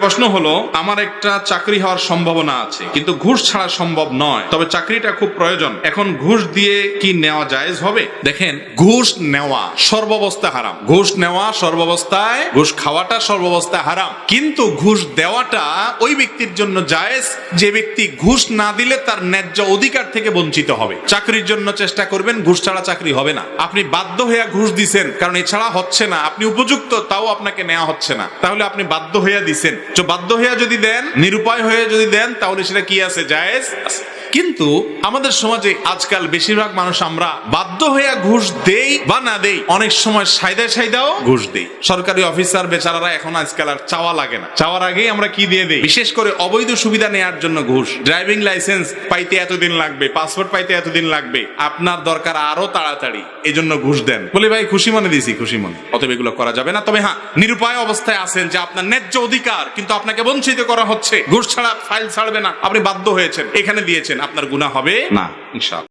প্রশ্ন হলো, আমার একটা চাকরি হওয়ার সম্ভাবনা আছে কিন্তু ঘুষ ছাড়া সম্ভব নয়, তবে চাকরিটা খুব প্রয়োজন, এখন ঘুষ দিয়ে কি নেওয়া জায়েজ হবে? দেখেন, ঘুষ নেওয়া সর্বাবস্থা হারাম, ঘুষ নেওয়া সর্বাবস্থায়, ঘুষ খাওয়াটা সর্বাবস্থায় হারাম, কিন্তু ঘুষ দেওয়াটা ওই ব্যক্তির জন্য জায়েজ যে ব্যক্তি ঘুষ না দিলে তার ন্যায্য অধিকার থেকে বঞ্চিত হবে। চাকরির জন্য চেষ্টা করবেন, ঘুষ ছাড়া চাকরি হবে না। আপনি বাধ্য হয়ে ঘুষ দিছেন কারণ এছাড়া হচ্ছে না, আপনি উপযুক্ত তাও আপনাকে নেওয়া হচ্ছে না, তাহলে আপনি বাধ্য হয়ে দিছেন। তো বাধ্য হয়ে যদি দেন, নিরুপায় হয়ে যদি দেন, তাহলে সেটা কি আছে? জায়েজ আছে। কিন্তু আমাদের সমাজে আজকাল বেশিরভাগ মানুষ আমরা বাধ্য হয়ে ঘুষ দেই বা না দেই, অনেক সময় সাইদাও ঘুষ দেই। সরকারি অফিসার বেচারারা এখন আজকাল আর চাওয়া লাগে না, চাওয়ার আগেই আমরা কি দিয়ে দেই? বিশেষ করে অবৈধ সুবিধা নেওয়ার জন্য ঘুষ। ড্রাইভিং লাইসেন্স পাইতে এতদিন লাগবে, পাসপোর্ট পাইতে এতদিন লাগবে, আপনার দরকার আরো তাড়াতাড়ি, এজন্য ঘুষ দেন। বলে ভাই খুশি মনে দিছি, খুশি মনে। অতএব এগুলো করা যাবে না। তবে হ্যাঁ, নিরুপায় অবস্থায় আছেন যে আপনার ন্যায্য অধিকার কিন্তু আপনাকে বঞ্চিত করা হচ্ছে, ঘুষ ছাড়া ফাইল ছাড়বে না, আপনি বাধ্য হয়েছেন, এখানে দিয়েছেন, আপনার গুনাহ হবে না ইনশাআল্লাহ।